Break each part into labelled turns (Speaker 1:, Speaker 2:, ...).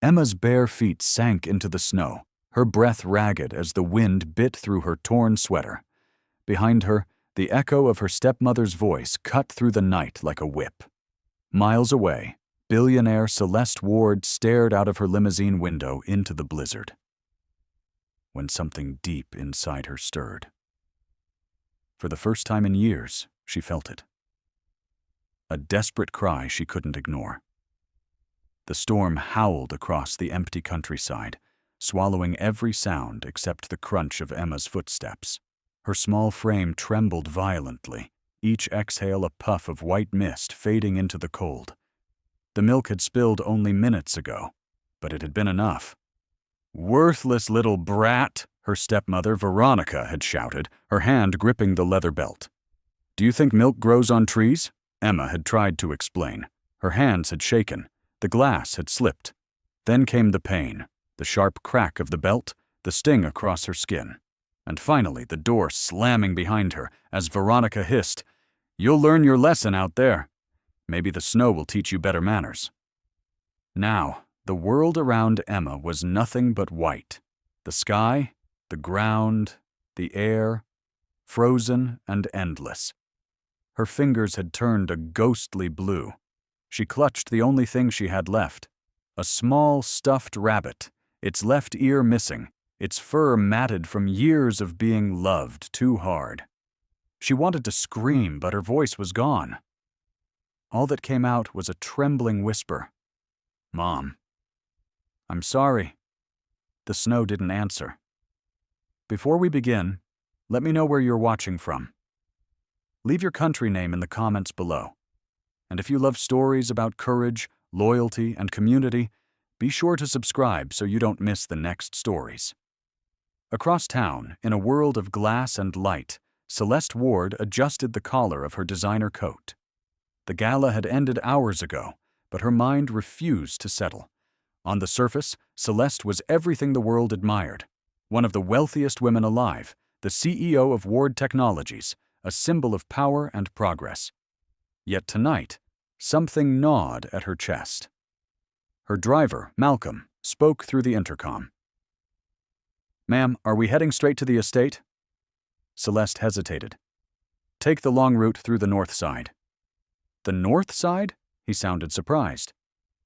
Speaker 1: Emma's bare feet sank into the snow, her breath ragged as the wind bit through her torn sweater. Behind her, the echo of her stepmother's voice cut through the night like a whip. Miles away, billionaire Celeste Ward stared out of her limousine window into the blizzard. When something deep inside her stirred. For the first time in years, she felt it. A desperate cry she couldn't ignore. The storm howled across the empty countryside, swallowing every sound except the crunch of Emma's footsteps. Her small frame trembled violently, each exhale a puff of white mist fading into the cold. The milk had spilled only minutes ago, but it had been enough. "Worthless little brat," her stepmother Veronica had shouted, her hand gripping the leather belt. "Do you think milk grows on trees?" Emma had tried to explain. Her hands had shaken. The glass had slipped. Then came the pain, the sharp crack of the belt, the sting across her skin. And finally, the door slamming behind her as Veronica hissed, "You'll learn your lesson out there. Maybe the snow will teach you better manners." Now, the world around Emma was nothing but white. The sky, the ground, the air, frozen and endless. Her fingers had turned a ghostly blue. She clutched the only thing she had left, a small stuffed rabbit, its left ear missing, its fur matted from years of being loved too hard. She wanted to scream, but her voice was gone. All that came out was a trembling whisper. "Mom." "I'm sorry." The snow didn't answer. "Before we begin, let me know where you're watching from. Leave your country name in the comments below. And if you love stories about courage, loyalty, and community, be sure to subscribe so you don't miss the next stories." Across town, in a world of glass and light, Celeste Ward adjusted the collar of her designer coat. The gala had ended hours ago, but her mind refused to settle. On the surface, Celeste was everything the world admired. One of the wealthiest women alive, the CEO of Ward Technologies, a symbol of power and progress. Yet tonight, something gnawed at her chest. Her driver, Malcolm, spoke through the intercom. "Ma'am, are we heading straight to the estate?" Celeste hesitated. "Take the long route through the north side." "The north side?" He sounded surprised.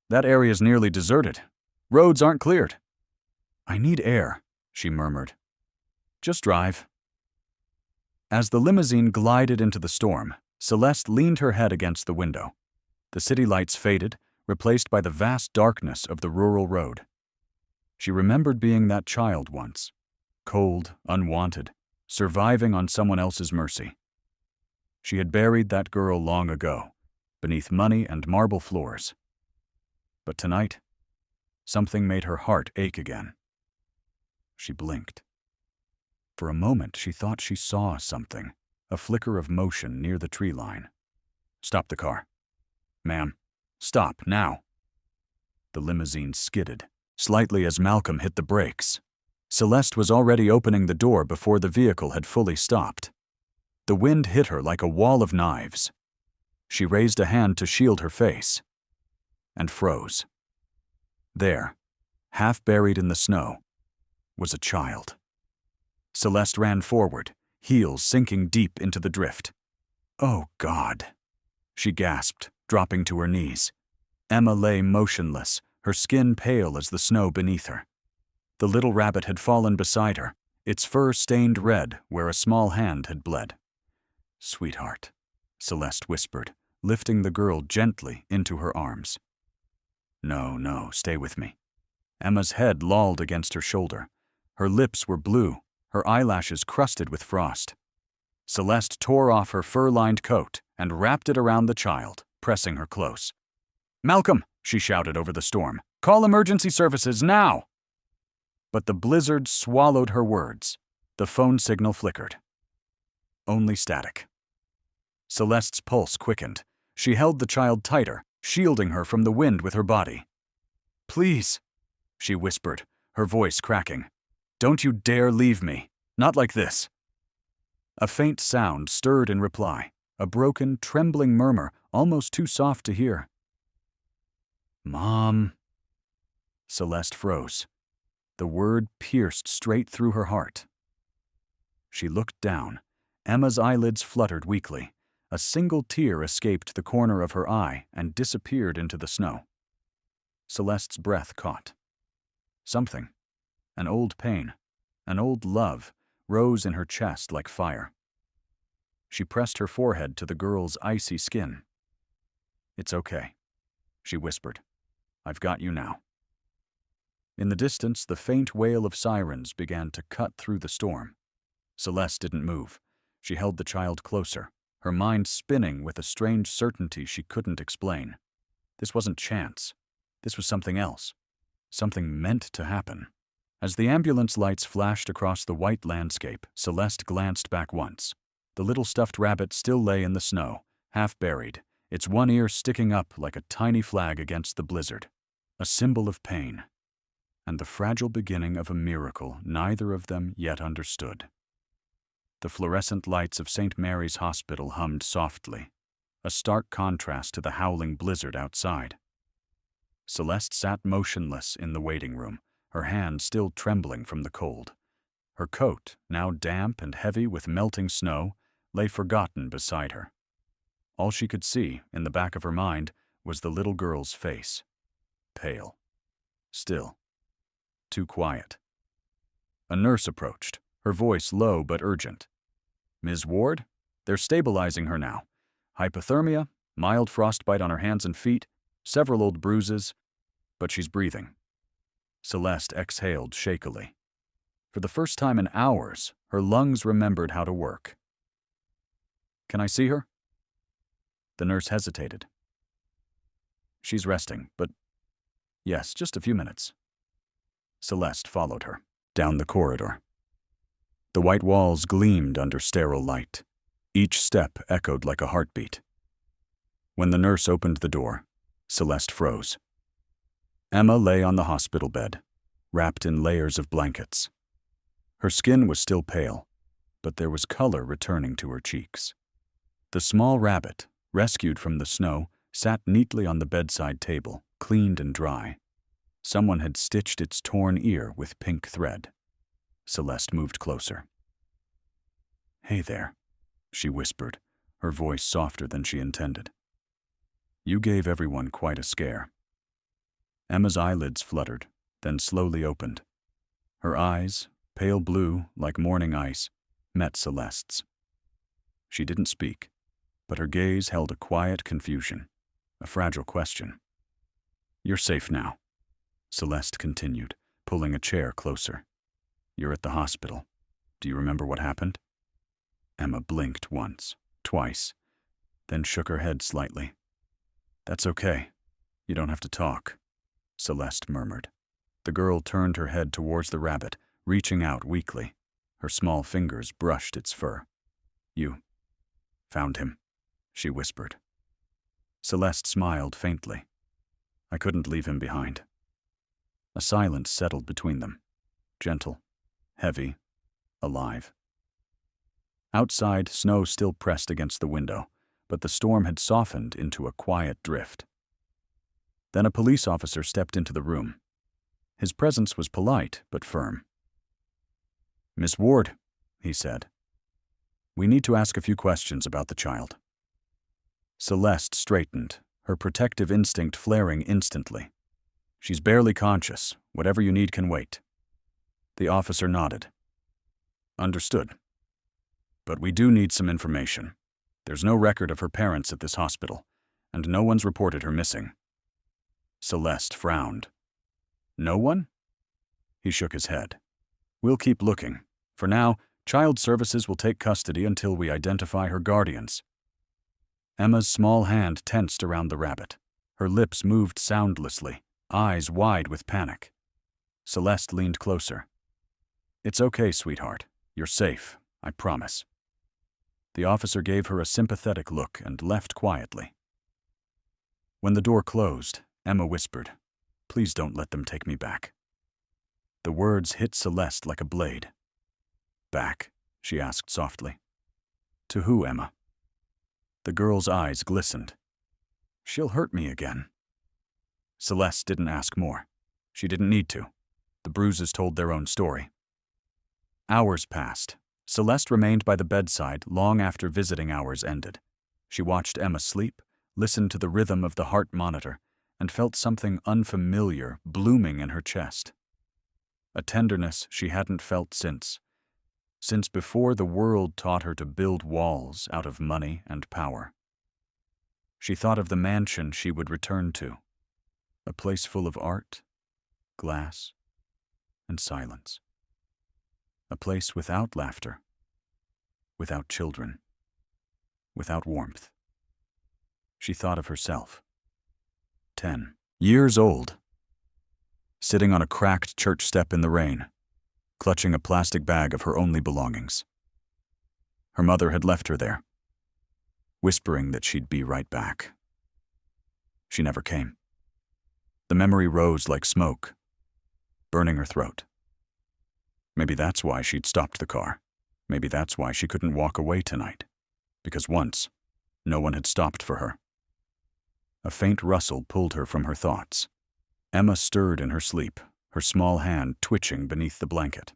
Speaker 1: "That area's nearly deserted. Roads aren't cleared." "I need air," she murmured. "Just drive." As the limousine glided into the storm, Celeste leaned her head against the window. The city lights faded, replaced by the vast darkness of the rural road. She remembered being that child once, cold, unwanted, surviving on someone else's mercy. She had buried that girl long ago, beneath money and marble floors. But tonight, something made her heart ache again. She blinked. For a moment, she thought she saw something, a flicker of motion near the tree line. "Stop the car." "Ma'am, stop, now." The limousine skidded, slightly as Malcolm hit the brakes. Celeste was already opening the door before the vehicle had fully stopped. The wind hit her like a wall of knives. She raised a hand to shield her face, and froze. There, half buried in the snow, was a child. Celeste ran forward, heels sinking deep into the drift. "Oh, God," she gasped, dropping to her knees. Emma lay motionless, her skin pale as the snow beneath her. The little rabbit had fallen beside her, its fur stained red where a small hand had bled. "Sweetheart," Celeste whispered, lifting the girl gently into her arms. No, stay with me." Emma's head lolled against her shoulder. Her lips were blue, her eyelashes crusted with frost. Celeste tore off her fur-lined coat and wrapped it around the child, pressing her close. "Malcolm," she shouted over the storm, "call emergency services now!" But the blizzard swallowed her words. The phone signal flickered. Only static. Celeste's pulse quickened. She held the child tighter, shielding her from the wind with her body. "Please," she whispered, her voice cracking. "Don't you dare leave me. Not like this." A faint sound stirred in reply, a broken, trembling murmur, almost too soft to hear. "Mom." Celeste froze. The word pierced straight through her heart. She looked down. Emma's eyelids fluttered weakly. A single tear escaped the corner of her eye and disappeared into the snow. Celeste's breath caught. Something, an old pain, an old love, rose in her chest like fire. She pressed her forehead to the girl's icy skin. "It's okay," she whispered. "I've got you now." In the distance, the faint wail of sirens began to cut through the storm. Celeste didn't move. She held the child closer, her mind spinning with a strange certainty she couldn't explain. This wasn't chance. This was something else. Something meant to happen. As the ambulance lights flashed across the white landscape, Celeste glanced back once. The little stuffed rabbit still lay in the snow, half buried, its one ear sticking up like a tiny flag against the blizzard. A symbol of pain. And the fragile beginning of a miracle neither of them yet understood. The fluorescent lights of St. Mary's Hospital hummed softly, a stark contrast to the howling blizzard outside. Celeste sat motionless in the waiting room, her hand still trembling from the cold. Her coat, now damp and heavy with melting snow, lay forgotten beside her. All she could see, in the back of her mind, was the little girl's face. Pale. Still. Too quiet. A nurse approached, her voice low but urgent. "Ms. Ward, they're stabilizing her now. Hypothermia, mild frostbite on her hands and feet, several old bruises, but she's breathing." Celeste exhaled shakily. For the first time in hours, her lungs remembered how to work. "Can I see her?" The nurse hesitated. "She's resting, but yes, just a few minutes." Celeste followed her, down the corridor. The white walls gleamed under sterile light. Each step echoed like a heartbeat. When the nurse opened the door, Celeste froze. Emma lay on the hospital bed, wrapped in layers of blankets. Her skin was still pale, but there was color returning to her cheeks. The small rabbit, rescued from the snow, sat neatly on the bedside table, cleaned and dry. Someone had stitched its torn ear with pink thread. Celeste moved closer. "Hey there," she whispered, her voice softer than she intended. "You gave everyone quite a scare." Emma's eyelids fluttered, then slowly opened. Her eyes, pale blue like morning ice, met Celeste's. She didn't speak, but her gaze held a quiet confusion, a fragile question. "You're safe now," Celeste continued, pulling a chair closer. "You're at the hospital. Do you remember what happened?" Emma blinked once, twice, then shook her head slightly. "That's okay. You don't have to talk," Celeste murmured. The girl turned her head towards the rabbit, reaching out weakly. Her small fingers brushed its fur. "You found him," she whispered. Celeste smiled faintly. "I couldn't leave him behind." A silence settled between them, gentle, heavy, alive. Outside, snow still pressed against the window, but the storm had softened into a quiet drift. Then a police officer stepped into the room. His presence was polite but firm. "Miss Ward," he said, "we need to ask a few questions about the child." Celeste straightened, her protective instinct flaring instantly. "She's barely conscious. Whatever you need can wait." The officer nodded. "Understood. But we do need some information. There's no record of her parents at this hospital, and no one's reported her missing." Celeste frowned. "No one?" He shook his head. "We'll keep looking. For now, Child Services will take custody until we identify her guardians." Emma's small hand tensed around the rabbit. Her lips moved soundlessly, eyes wide with panic. Celeste leaned closer. "It's okay, sweetheart. You're safe, I promise." The officer gave her a sympathetic look and left quietly. When the door closed, Emma whispered, "Please don't let them take me back." The words hit Celeste like a blade. "Back?" she asked softly. "To who, Emma?" The girl's eyes glistened. "She'll hurt me again." Celeste didn't ask more. She didn't need to. The bruises told their own story. Hours passed. Celeste remained by the bedside long after visiting hours ended. She watched Emma sleep, listened to the rhythm of the heart monitor, and felt something unfamiliar blooming in her chest. A tenderness she hadn't felt since before the world taught her to build walls out of money and power. She thought of the mansion she would return to, a place full of art, glass, and silence. A place without laughter, without children, without warmth. She thought of herself, 10 years old, sitting on a cracked church step in the rain, clutching a plastic bag of her only belongings. Her mother had left her there, whispering that she'd be right back. She never came. The memory rose like smoke, burning her throat. Maybe that's why she'd stopped the car. Maybe that's why she couldn't walk away tonight. Because once, no one had stopped for her. A faint rustle pulled her from her thoughts. Emma stirred in her sleep, her small hand twitching beneath the blanket.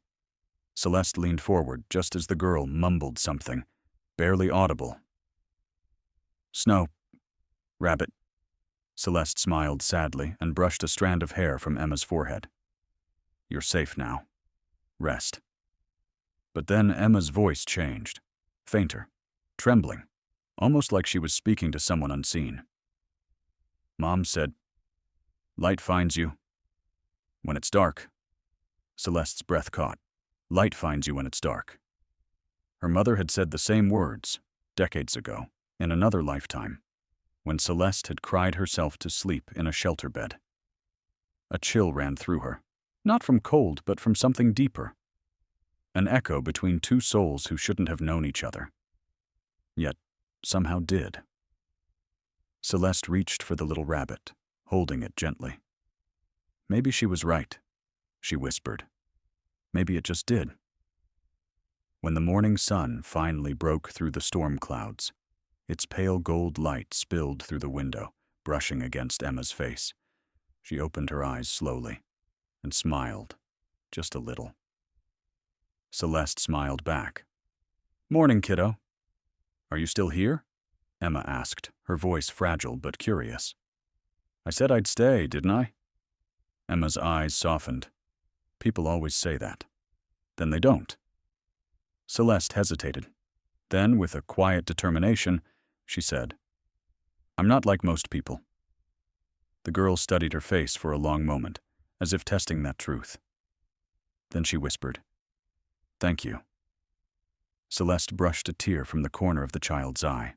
Speaker 1: Celeste leaned forward just as the girl mumbled something, barely audible. Snow. Rabbit. Celeste smiled sadly and brushed a strand of hair from Emma's forehead. You're safe now. Rest. But then Emma's voice changed, fainter, trembling, almost like she was speaking to someone unseen. Mom said, "Light finds you when it's dark." Celeste's breath caught. Light finds you when it's dark. Her mother had said the same words, decades ago, in another lifetime, when Celeste had cried herself to sleep in a shelter bed. A chill ran through her, not from cold, but from something deeper. An echo between two souls who shouldn't have known each other, yet somehow did. Celeste reached for the little rabbit, holding it gently. Maybe she was right, she whispered. Maybe it just did. When the morning sun finally broke through the storm clouds, its pale gold light spilled through the window, brushing against Emma's face. She opened her eyes slowly and smiled, just a little. Celeste smiled back. "Morning, kiddo. Are you still here?" Emma asked, her voice fragile but curious. "I said I'd stay, didn't I?" Emma's eyes softened. People always say that. Then they don't. Celeste hesitated. Then, with a quiet determination, she said, "I'm not like most people." The girl studied her face for a long moment, as if testing that truth. Then she whispered, "Thank you." Celeste brushed a tear from the corner of the child's eye.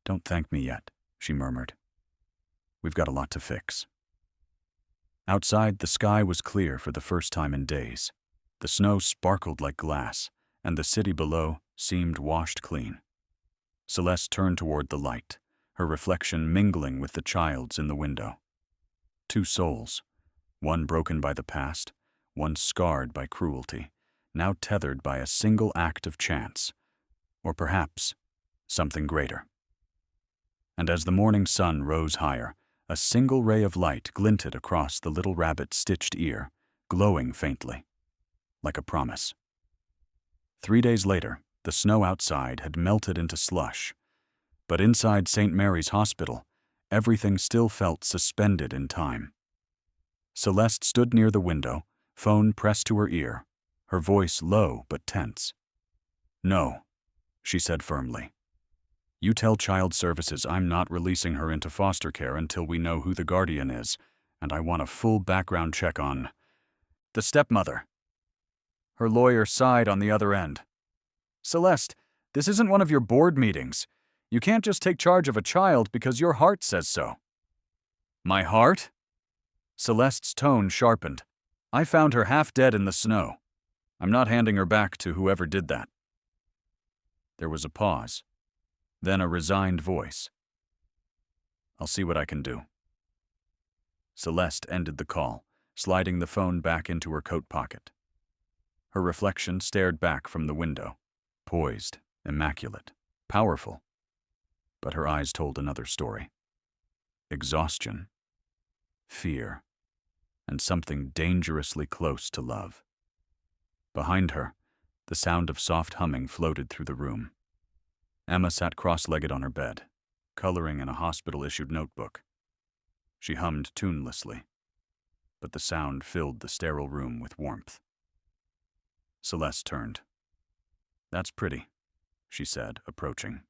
Speaker 1: "Don't thank me yet," she murmured. "We've got a lot to fix." Outside, the sky was clear for the first time in days. The snow sparkled like glass, and the city below seemed washed clean. Celeste turned toward the light, her reflection mingling with the child's in the window. Two souls, one broken by the past, one scarred by cruelty, now tethered by a single act of chance, or perhaps something greater. And as the morning sun rose higher, a single ray of light glinted across the little rabbit's stitched ear, glowing faintly, like a promise. 3 days later, the snow outside had melted into slush, but inside St. Mary's Hospital, everything still felt suspended in time. Celeste stood near the window, phone pressed to her ear, her voice low but tense. "No," she said firmly. "You tell Child Services I'm not releasing her into foster care until we know who the guardian is, and I want a full background check on the stepmother." Her lawyer sighed on the other end. "Celeste, this isn't one of your board meetings. You can't just take charge of a child because your heart says so." "My heart?" Celeste's tone sharpened. "I found her half dead in the snow. I'm not handing her back to whoever did that." There was a pause, then a resigned voice. "I'll see what I can do." Celeste ended the call, sliding the phone back into her coat pocket. Her reflection stared back from the window, poised, immaculate, powerful. But her eyes told another story. Exhaustion, fear, and something dangerously close to love. Behind her, the sound of soft humming floated through the room. Emma sat cross-legged on her bed, coloring in a hospital-issued notebook. She hummed tunelessly, but the sound filled the sterile room with warmth. Celeste turned. "That's pretty," she said, approaching.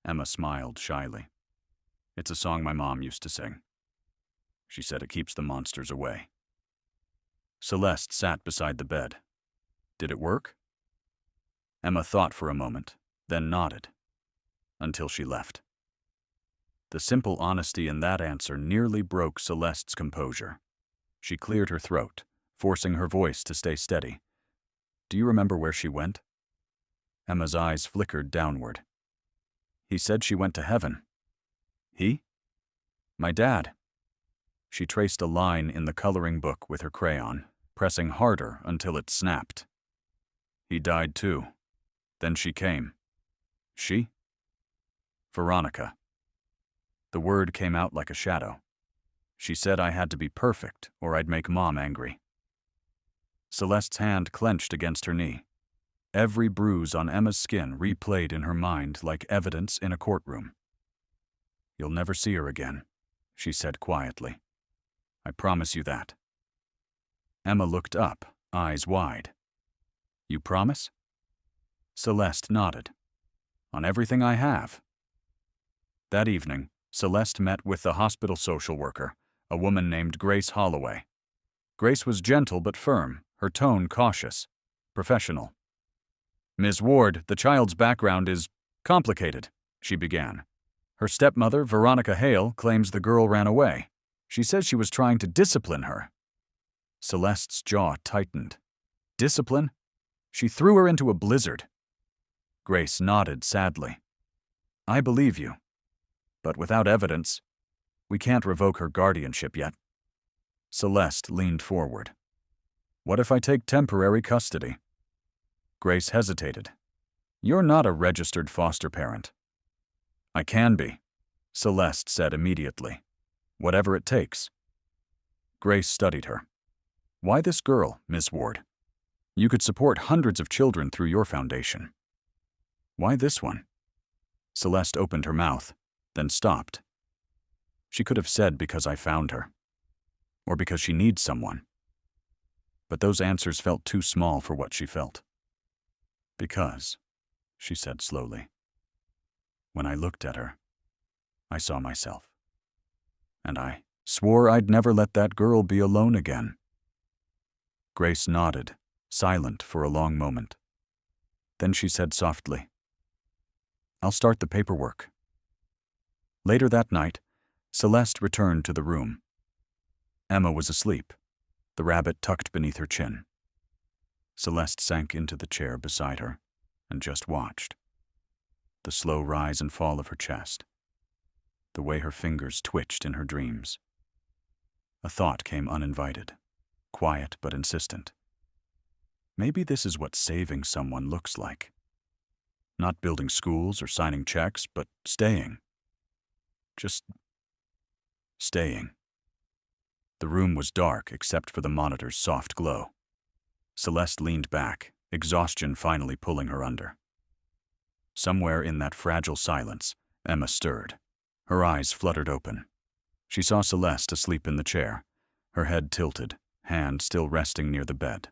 Speaker 1: Emma smiled shyly. "It's a song my mom used to sing. She said it keeps the monsters away." Celeste sat beside the bed. "Did it work?" Emma thought for a moment, then nodded, until she left. The simple honesty in that answer nearly broke Celeste's composure. She cleared her throat, forcing her voice to stay steady. "Do you remember where she went?" Emma's eyes flickered downward. "He said she went to heaven." "He?" "My dad." She traced a line in the coloring book with her crayon, pressing harder until it snapped. "He died too. Then she came." "She?" "Veronica." The word came out like a shadow. "She said I had to be perfect or I'd make Mom angry." Celeste's hand clenched against her knee. Every bruise on Emma's skin replayed in her mind like evidence in a courtroom. "You'll never see her again," she said quietly. "I promise you that." Emma looked up, eyes wide. "You promise?" Celeste nodded. "On everything I have." That evening, Celeste met with the hospital social worker, a woman named Grace Holloway. Grace was gentle but firm, her tone cautious, professional. "Ms. Ward, the child's background is complicated," she began. "Her stepmother, Veronica Hale, claims the girl ran away. She says she was trying to discipline her." Celeste's jaw tightened. "Discipline?" "She threw her into a blizzard." Grace nodded sadly. "I believe you. But without evidence, we can't revoke her guardianship yet." Celeste leaned forward. "What if I take temporary custody?" Grace hesitated. "You're not a registered foster parent." "I can be," Celeste said immediately. "Whatever it takes." Grace studied her. "Why this girl, Miss Ward? You could support hundreds of children through your foundation. Why this one?" Celeste opened her mouth, then stopped. She could have said because I found her, or because she needs someone. But those answers felt too small for what she felt. "Because," she said slowly, "when I looked at her, I saw myself. And I swore I'd never let that girl be alone again." Grace nodded, silent for a long moment. Then she said softly, "I'll start the paperwork." Later that night, Celeste returned to the room. Emma was asleep, the rabbit tucked beneath her chin. Celeste sank into the chair beside her and just watched. The slow rise and fall of her chest. The way her fingers twitched in her dreams. A thought came uninvited, quiet but insistent. Maybe this is what saving someone looks like. Not building schools or signing checks, but staying. Just staying. The room was dark except for the monitor's soft glow. Celeste leaned back, exhaustion finally pulling her under. Somewhere in that fragile silence, Emma stirred. Her eyes fluttered open. She saw Celeste asleep in the chair, her head tilted, hand still resting near the bed.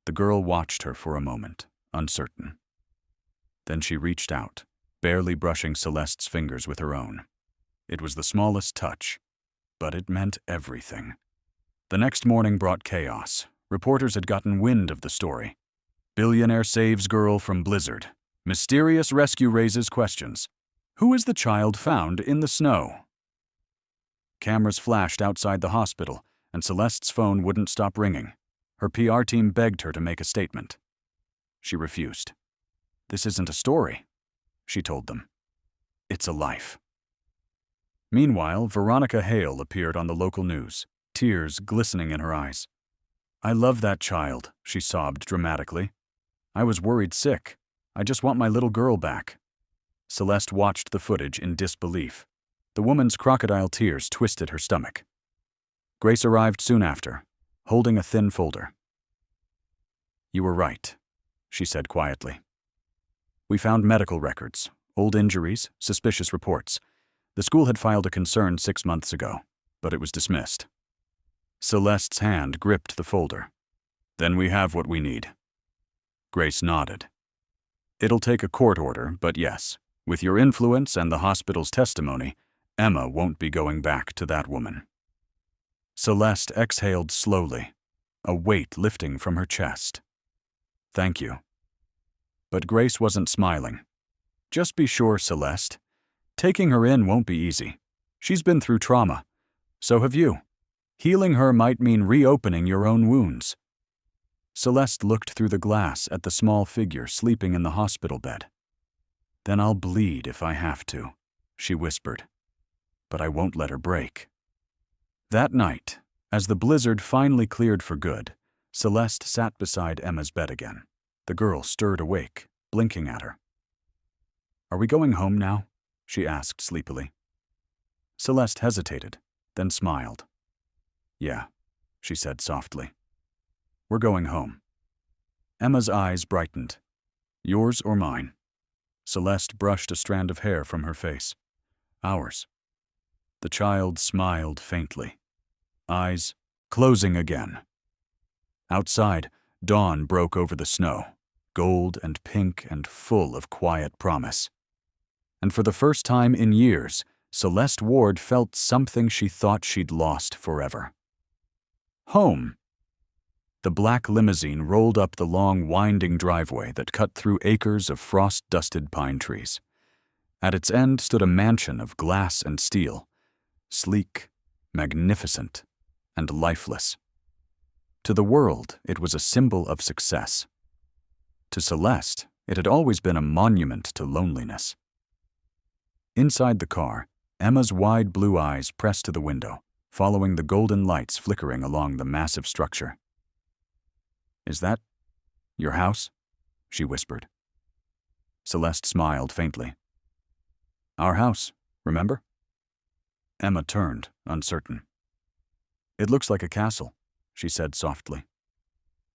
Speaker 1: The girl watched her for a moment, uncertain. Then she reached out, barely brushing Celeste's fingers with her own. It was the smallest touch, but it meant everything. The next morning brought chaos. Reporters had gotten wind of the story. Billionaire saves girl from blizzard. Mysterious rescue raises questions. Who is the child found in the snow? Cameras flashed outside the hospital, and Celeste's phone wouldn't stop ringing. Her PR team begged her to make a statement. She refused. "This isn't a story," she told them. "It's a life." Meanwhile, Veronica Hale appeared on the local news, tears glistening in her eyes. "I love that child," she sobbed dramatically. "I was worried sick. I just want my little girl back." Celeste watched the footage in disbelief. The woman's crocodile tears twisted her stomach. Grace arrived soon after, holding a thin folder. "You were right," she said quietly. "We found medical records, old injuries, suspicious reports. The school had filed a concern 6 months ago, but it was dismissed." Celeste's hand gripped the folder. "Then we have what we need." Grace nodded. "It'll take a court order, but yes, with your influence and the hospital's testimony, Emma won't be going back to that woman." Celeste exhaled slowly, a weight lifting from her chest. "Thank you." But Grace wasn't smiling. "Just be sure, Celeste. Taking her in won't be easy. She's been through trauma. So have you. Healing her might mean reopening your own wounds." Celeste looked through the glass at the small figure sleeping in the hospital bed. "Then I'll bleed if I have to," she whispered. "But I won't let her break." That night, as the blizzard finally cleared for good, Celeste sat beside Emma's bed again. The girl stirred awake, blinking at her. "Are we going home now?" she asked sleepily. Celeste hesitated, then smiled. "Yeah," she said softly. "We're going home." Emma's eyes brightened. "Yours or mine?" Celeste brushed a strand of hair from her face. "Ours." The child smiled faintly, eyes closing again. Outside, dawn broke over the snow, gold and pink and full of quiet promise. And for the first time in years, Celeste Ward felt something she thought she'd lost forever. Home. The black limousine rolled up the long, winding driveway that cut through acres of frost-dusted pine trees. At its end stood a mansion of glass and steel, sleek, magnificent, and lifeless. To the world, it was a symbol of success. To Celeste, it had always been a monument to loneliness. Inside the car, Emma's wide blue eyes pressed to the window, following the golden lights flickering along the massive structure. "Is that your house?" she whispered. Celeste smiled faintly. "Our house, remember?" Emma turned, uncertain. "It looks like a castle," she said softly.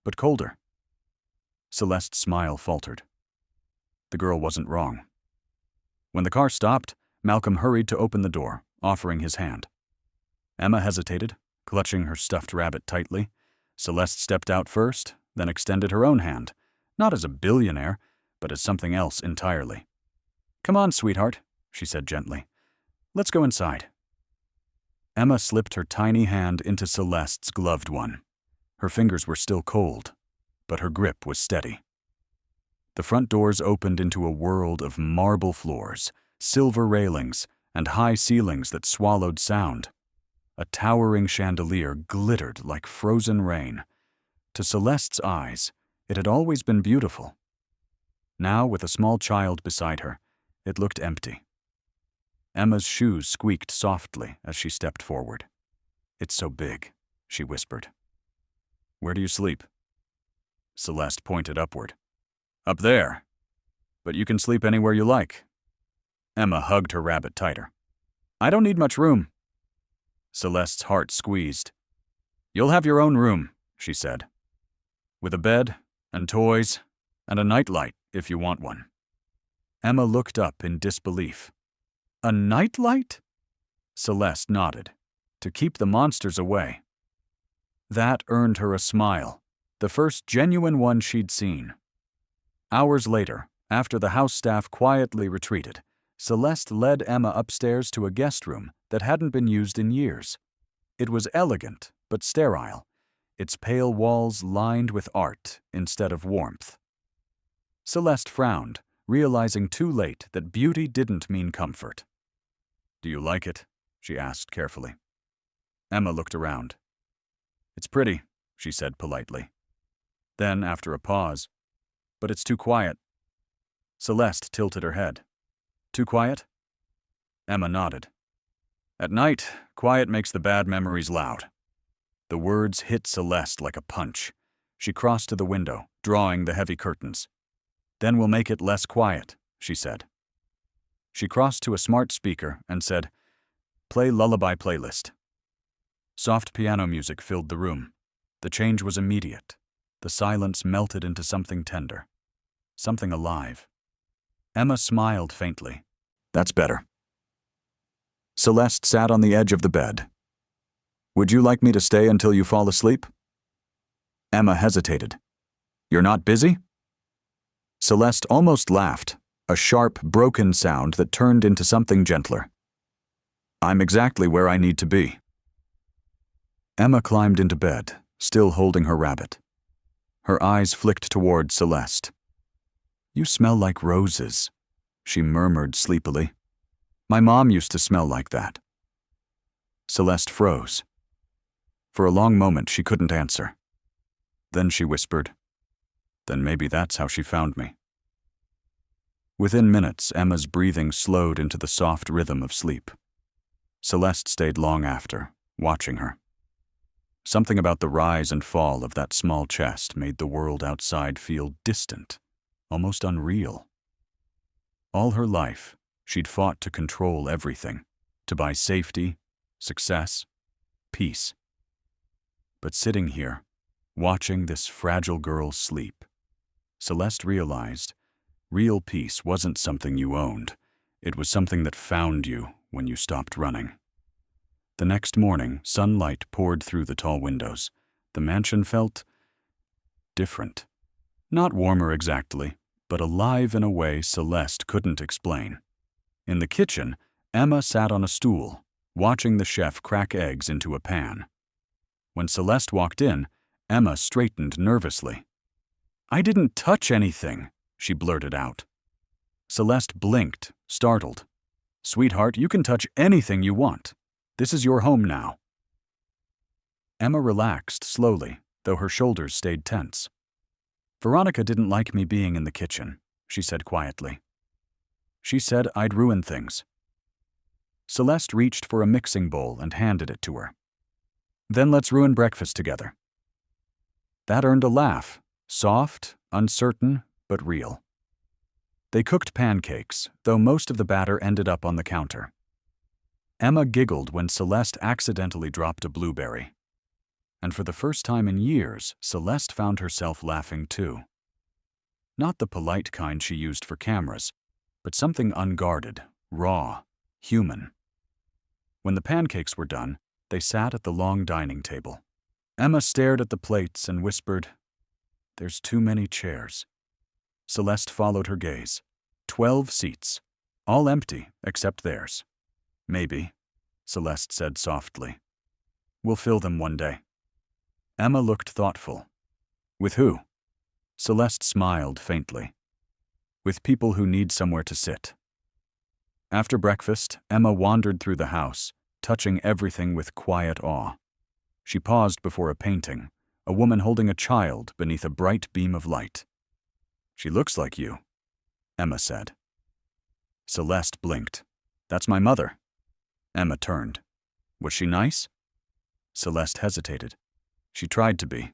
Speaker 1: "But colder." Celeste's smile faltered. The girl wasn't wrong. When the car stopped, Malcolm hurried to open the door, offering his hand. Emma hesitated, clutching her stuffed rabbit tightly. Celeste stepped out first, then extended her own hand, not as a billionaire, but as something else entirely. "Come on, sweetheart," she said gently. "Let's go inside." Emma slipped her tiny hand into Celeste's gloved one. Her fingers were still cold, but her grip was steady. The front doors opened into a world of marble floors, silver railings, and high ceilings that swallowed sound. A towering chandelier glittered like frozen rain. To Celeste's eyes, it had always been beautiful. Now, with a small child beside her, it looked empty. Emma's shoes squeaked softly as she stepped forward. "It's so big," she whispered. "Where do you sleep?" Celeste pointed upward. "Up there. But you can sleep anywhere you like." Emma hugged her rabbit tighter. "I don't need much room." Celeste's heart squeezed. "You'll have your own room," she said. "With a bed, and toys, and a nightlight if you want one." Emma looked up in disbelief. "A nightlight?" Celeste nodded. "To keep the monsters away." That earned her a smile, the first genuine one she'd seen. Hours later, after the house staff quietly retreated, Celeste led Emma upstairs to a guest room that hadn't been used in years. It was elegant, but sterile, its pale walls lined with art instead of warmth. Celeste frowned, realizing too late that beauty didn't mean comfort. "Do you like it?" she asked carefully. Emma looked around. "It's pretty," she said politely. Then, after a pause, "But it's too quiet." Celeste tilted her head. "Too quiet?" Emma nodded. "At night, quiet makes the bad memories loud." The words hit Celeste like a punch. She crossed to the window, drawing the heavy curtains. "Then we'll make it less quiet," she said. She crossed to a smart speaker and said, "Play Lullaby Playlist." Soft piano music filled the room. The change was immediate. The silence melted into something tender, something alive. Emma smiled faintly. That's better. Celeste sat on the edge of the bed. Would you like me to stay until you fall asleep? Emma hesitated. You're not busy? Celeste almost laughed, a sharp, broken sound that turned into something gentler. I'm exactly where I need to be. Emma climbed into bed, still holding her rabbit. Her eyes flicked toward Celeste. You smell like roses, she murmured sleepily. My mom used to smell like that. Celeste froze. For a long moment she couldn't answer. Then she whispered, Then maybe that's how she found me. Within minutes, Emma's breathing slowed into the soft rhythm of sleep. Celeste stayed long after, watching her. Something about the rise and fall of that small chest made the world outside feel distant, almost unreal. All her life, she'd fought to control everything, to buy safety, success, peace. But sitting here, watching this fragile girl sleep, Celeste realized real peace wasn't something you owned. It was something that found you when you stopped running. The next morning, sunlight poured through the tall windows. The mansion felt different. Not warmer exactly, but alive in a way Celeste couldn't explain. In the kitchen, Emma sat on a stool, watching the chef crack eggs into a pan. When Celeste walked in, Emma straightened nervously. I didn't touch anything, she blurted out. Celeste blinked, startled. Sweetheart, you can touch anything you want. This is your home now. Emma relaxed slowly, though her shoulders stayed tense. Veronica didn't like me being in the kitchen, she said quietly. She said I'd ruin things. Celeste reached for a mixing bowl and handed it to her. Then let's ruin breakfast together. That earned a laugh, soft, uncertain, but real. They cooked pancakes, though most of the batter ended up on the counter. Emma giggled when Celeste accidentally dropped a blueberry. And for the first time in years, Celeste found herself laughing too. Not the polite kind she used for cameras, but something unguarded, raw, human. When the pancakes were done, they sat at the long dining table. Emma stared at the plates and whispered, There's too many chairs. Celeste followed her gaze. 12 seats, all empty except theirs. Maybe, Celeste said softly. We'll fill them one day. Emma looked thoughtful. With who? Celeste smiled faintly. With people who need somewhere to sit. After breakfast, Emma wandered through the house, touching everything with quiet awe. She paused before a painting, a woman holding a child beneath a bright beam of light. She looks like you, Emma said. Celeste blinked. That's my mother. Emma turned. Was she nice? Celeste hesitated. She tried to be,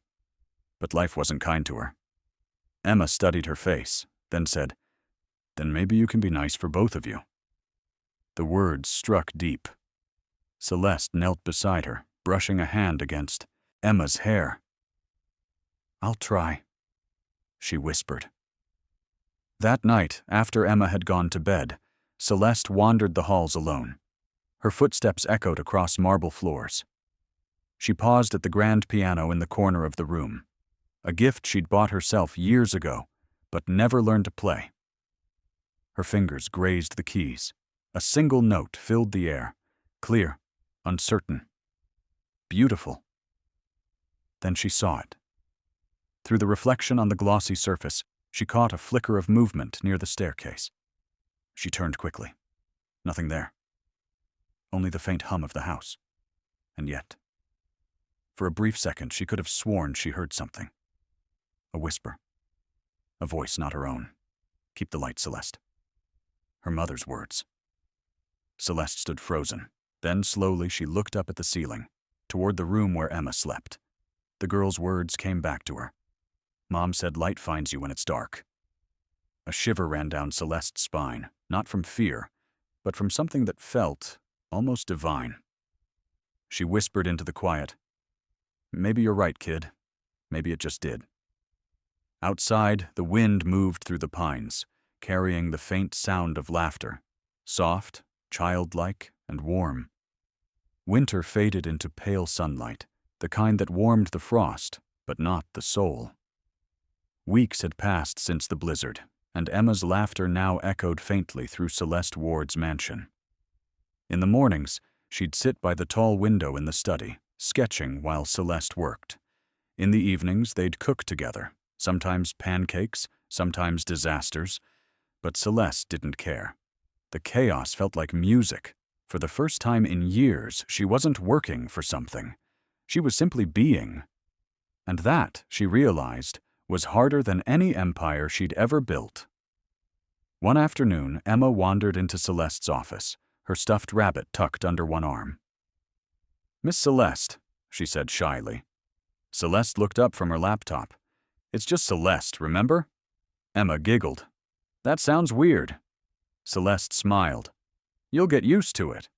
Speaker 1: but life wasn't kind to her. Emma studied her face, then said, Then maybe you can be nice for both of you. The words struck deep. Celeste knelt beside her, brushing a hand against Emma's hair. I'll try, she whispered. That night, after Emma had gone to bed, Celeste wandered the halls alone. Her footsteps echoed across marble floors. She paused at the grand piano in the corner of the room, a gift she'd bought herself years ago, but never learned to play. Her fingers grazed the keys. A single note filled the air, clear, uncertain, beautiful. Then she saw it. Through the reflection on the glossy surface, she caught a flicker of movement near the staircase. She turned quickly. Nothing there. Only the faint hum of the house. And yet, for a brief second, she could have sworn she heard something. A whisper. A voice not her own. Keep the light, Celeste. Her mother's words. Celeste stood frozen. Then, slowly, she looked up at the ceiling, toward the room where Emma slept. The girl's words came back to her. Mom said light finds you when it's dark. A shiver ran down Celeste's spine, not from fear, but from something that felt almost divine. She whispered into the quiet. Maybe you're right, kid. Maybe it just did. Outside, the wind moved through the pines, carrying the faint sound of laughter, soft, childlike, and warm. Winter faded into pale sunlight, the kind that warmed the frost, but not the soul. Weeks had passed since the blizzard, and Emma's laughter now echoed faintly through Celeste Ward's mansion. In the mornings, she'd sit by the tall window in the study, sketching while Celeste worked. In the evenings, they'd cook together, sometimes pancakes, sometimes disasters, but Celeste didn't care. The chaos felt like music. For the first time in years, she wasn't working for something. She was simply being. And that, she realized, was harder than any empire she'd ever built. One afternoon, Emma wandered into Celeste's office, her stuffed rabbit tucked under one arm. "Miss Celeste," she said shyly. Celeste looked up from her laptop. "It's just Celeste, remember?" Emma giggled. "That sounds weird." Celeste smiled. "You'll get used to it.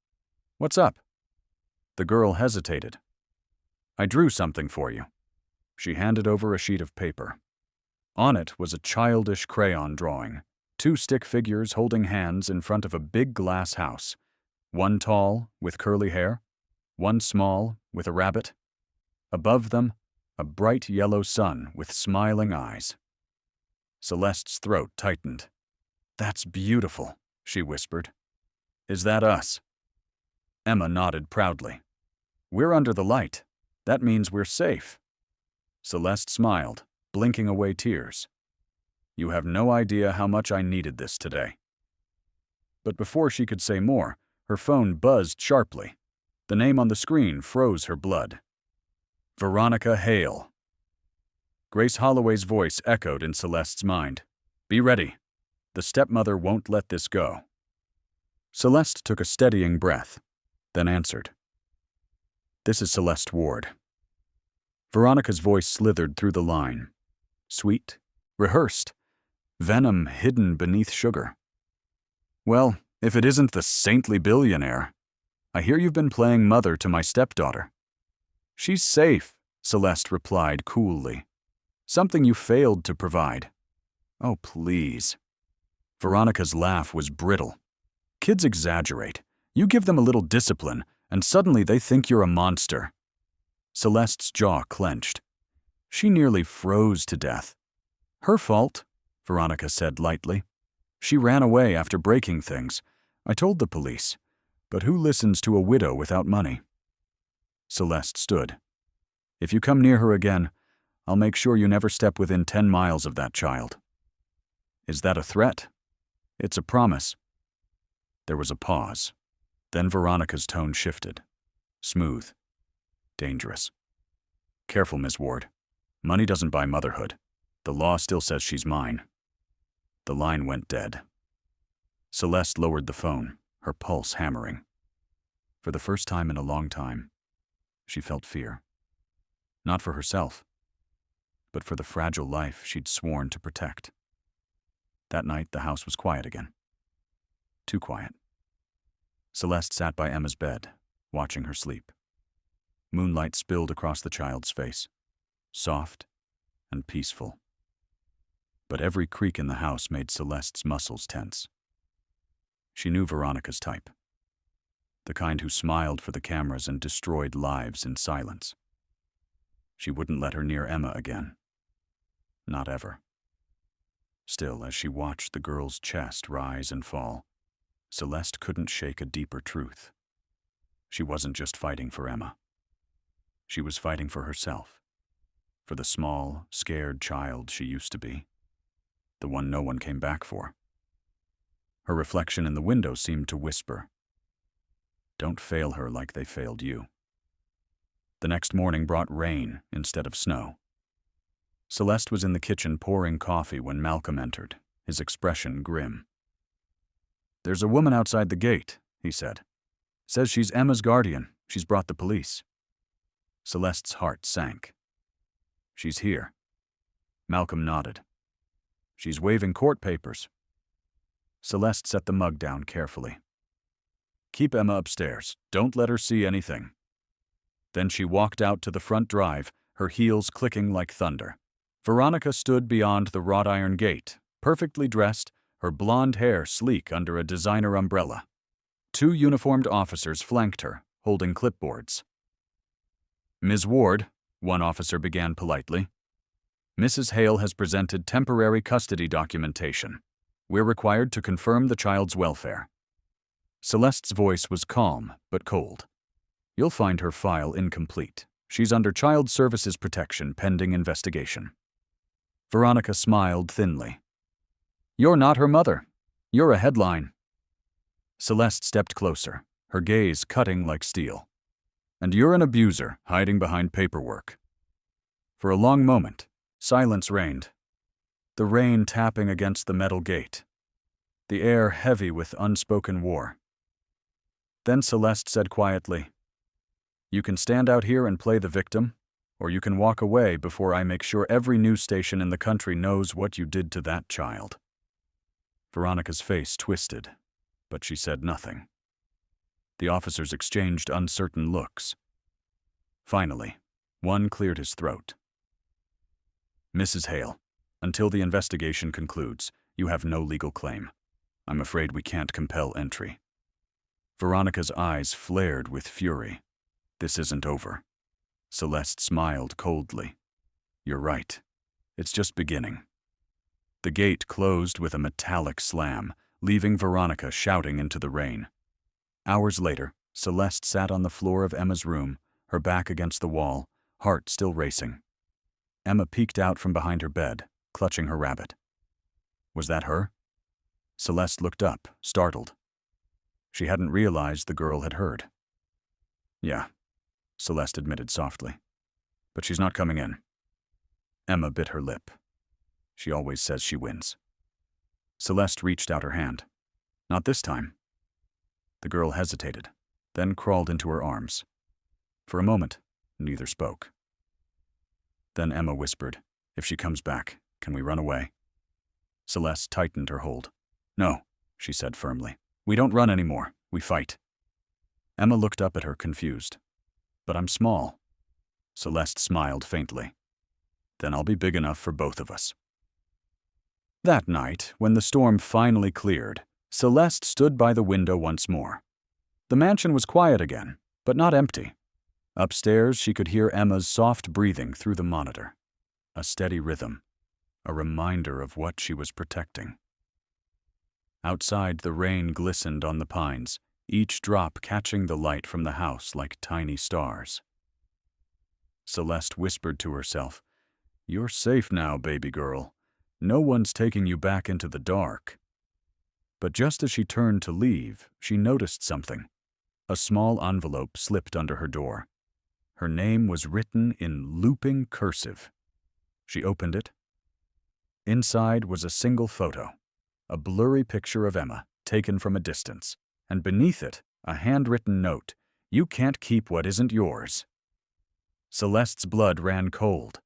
Speaker 1: What's up?" The girl hesitated. "I drew something for you." She handed over a sheet of paper. On it was a childish crayon drawing, 2 stick figures holding hands in front of a big glass house, one tall, with curly hair, one small, with a rabbit. Above them, a bright yellow sun with smiling eyes. Celeste's throat tightened. "That's beautiful," she whispered. "Is that us?" Emma nodded proudly. "We're under the light. That means we're safe." Celeste smiled, blinking away tears. "You have no idea how much I needed this today." But before she could say more, her phone buzzed sharply. The name on the screen froze her blood. Veronica Hale. Grace Holloway's voice echoed in Celeste's mind. "Be ready. The stepmother won't let this go." Celeste took a steadying breath, then answered. "This is Celeste Ward." Veronica's voice slithered through the line. Sweet, rehearsed, venom hidden beneath sugar. "Well, if it isn't the saintly billionaire. I hear you've been playing mother to my stepdaughter." "She's safe," Celeste replied coolly. "Something you failed to provide." "Oh, please." Veronica's laugh was brittle. "Kids exaggerate. You give them a little discipline, and suddenly they think you're a monster." Celeste's jaw clenched. She nearly froze to death. "Her fault," Veronica said lightly. "She ran away after breaking things. I told the police. But who listens to a widow without money?" Celeste stood. "If you come near her again, I'll make sure you never step within 10 miles of that child." "Is that a threat?" "It's a promise." There was a pause. Then Veronica's tone shifted. Smooth. Dangerous. "Careful, Miss Ward. Money doesn't buy motherhood. The law still says she's mine." The line went dead. Celeste lowered the phone, her pulse hammering. For the first time in a long time, she felt fear. Not for herself, but for the fragile life she'd sworn to protect. That night, the house was quiet again. Too quiet. Celeste sat by Emma's bed, watching her sleep. Moonlight spilled across the child's face, soft and peaceful. But every creak in the house made Celeste's muscles tense. She knew Veronica's type. The kind who smiled for the cameras and destroyed lives in silence. She wouldn't let her near Emma again. Not ever. Still, as she watched the girl's chest rise and fall, Celeste couldn't shake a deeper truth. She wasn't just fighting for Emma. She was fighting for herself, for the small, scared child she used to be, the one no one came back for. Her reflection in the window seemed to whisper, "Don't fail her like they failed you." The next morning brought rain instead of snow. Celeste was in the kitchen pouring coffee when Malcolm entered, his expression grim. "There's a woman outside the gate," he said. "Says she's Emma's guardian. She's brought the police." Celeste's heart sank. "She's here." Malcolm nodded. "She's waving court papers." Celeste set the mug down carefully. "Keep Emma upstairs. Don't let her see anything." Then she walked out to the front drive, her heels clicking like thunder. Veronica stood beyond the wrought iron gate, perfectly dressed, her blonde hair sleek under a designer umbrella. 2 uniformed officers flanked her, holding clipboards. "Ms. Ward," one officer began politely, "Mrs. Hale has presented temporary custody documentation. We're required to confirm the child's welfare." Celeste's voice was calm but cold. "You'll find her file incomplete. She's under Child Services protection pending investigation." Veronica smiled thinly. "You're not her mother. You're a headline." Celeste stepped closer, her gaze cutting like steel. "And you're an abuser, hiding behind paperwork." For a long moment, silence reigned. The rain tapping against the metal gate. The air heavy with unspoken war. Then Celeste said quietly, "You can stand out here and play the victim, or you can walk away before I make sure every news station in the country knows what you did to that child." Veronica's face twisted, but she said nothing. The officers exchanged uncertain looks. Finally, one cleared his throat. "Mrs. Hale, until the investigation concludes, you have no legal claim. I'm afraid we can't compel entry." Veronica's eyes flared with fury. "This isn't over." Celeste smiled coldly. "You're right. It's just beginning." The gate closed with a metallic slam, leaving Veronica shouting into the rain. Hours later, Celeste sat on the floor of Emma's room, her back against the wall, heart still racing. Emma peeked out from behind her bed, clutching her rabbit. Was that her? Celeste looked up, startled. She hadn't realized the girl had heard. "Yeah," Celeste admitted softly. "But she's not coming in." Emma bit her lip. She always says she wins. Celeste reached out her hand. "Not this time." The girl hesitated, then crawled into her arms. For a moment, neither spoke. Then Emma whispered, "If she comes back, can we run away?" Celeste tightened her hold. "No," she said firmly. "We don't run anymore. We fight." Emma looked up at her, confused. "But I'm small." Celeste smiled faintly. "Then I'll be big enough for both of us." That night, when the storm finally cleared, Celeste stood by the window once more. The mansion was quiet again, but not empty. Upstairs, she could hear Emma's soft breathing through the monitor. A steady rhythm, a reminder of what she was protecting. Outside, the rain glistened on the pines, each drop catching the light from the house like tiny stars. Celeste whispered to herself, "You're safe now, baby girl. No one's taking you back into the dark." But just as she turned to leave, she noticed something. A small envelope slipped under her door. Her name was written in looping cursive. She opened it. Inside was a single photo, a blurry picture of Emma, taken from a distance, and beneath it, a handwritten note, "You can't keep what isn't yours." Celeste's blood ran cold.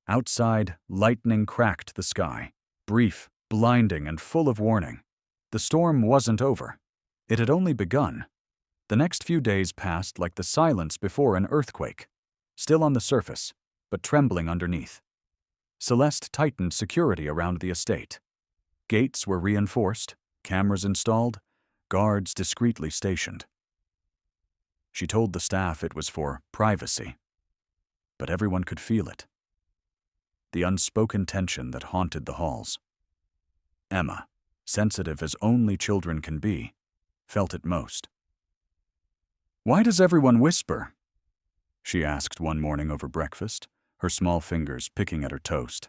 Speaker 1: Outside, lightning cracked the sky, brief, blinding, and full of warning. The storm wasn't over. It had only begun. The next few days passed like the silence before an earthquake, still on the surface, but trembling underneath. Celeste tightened security around the estate. Gates were reinforced, cameras installed, guards discreetly stationed. She told the staff it was for privacy, but everyone could feel it. The unspoken tension that haunted the halls. Emma, sensitive as only children can be, felt it most. "Why does everyone whisper?" she asked one morning over breakfast, her small fingers picking at her toast.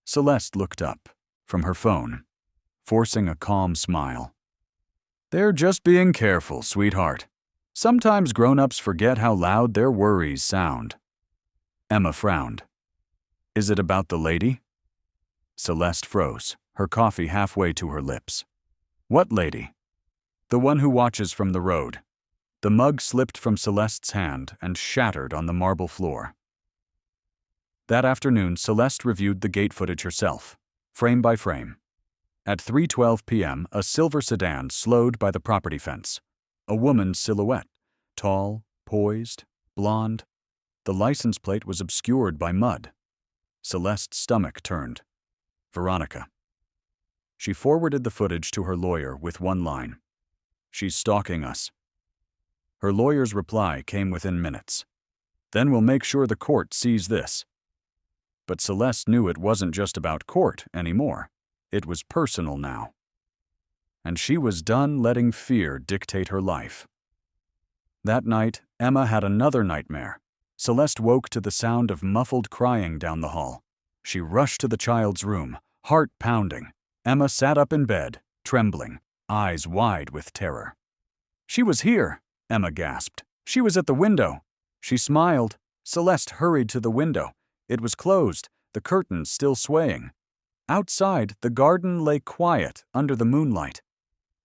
Speaker 1: Celeste looked up from her phone, forcing a calm smile. "They're just being careful, sweetheart. Sometimes grown-ups forget how loud their worries sound." Emma frowned. "Is it about the lady?" Celeste froze, her coffee halfway to her lips. "What lady?" "The one who watches from the road." The mug slipped from Celeste's hand and shattered on the marble floor. That afternoon, Celeste reviewed the gate footage herself, frame by frame. At 3:12 p.m., a silver sedan slowed by the property fence. A woman's silhouette, tall, poised, blonde. The license plate was obscured by mud. Celeste's stomach turned. Veronica. She forwarded the footage to her lawyer with one line. "She's stalking us." Her lawyer's reply came within minutes. "Then we'll make sure the court sees this." But Celeste knew it wasn't just about court anymore. It was personal now. And she was done letting fear dictate her life. That night, Emma had another nightmare. Celeste woke to the sound of muffled crying down the hall. She rushed to the child's room, heart pounding. Emma sat up in bed, trembling, eyes wide with terror. "She was here," Emma gasped. "She was at the window." She smiled. Celeste hurried to the window. It was closed, the curtains still swaying. Outside, the garden lay quiet under the moonlight.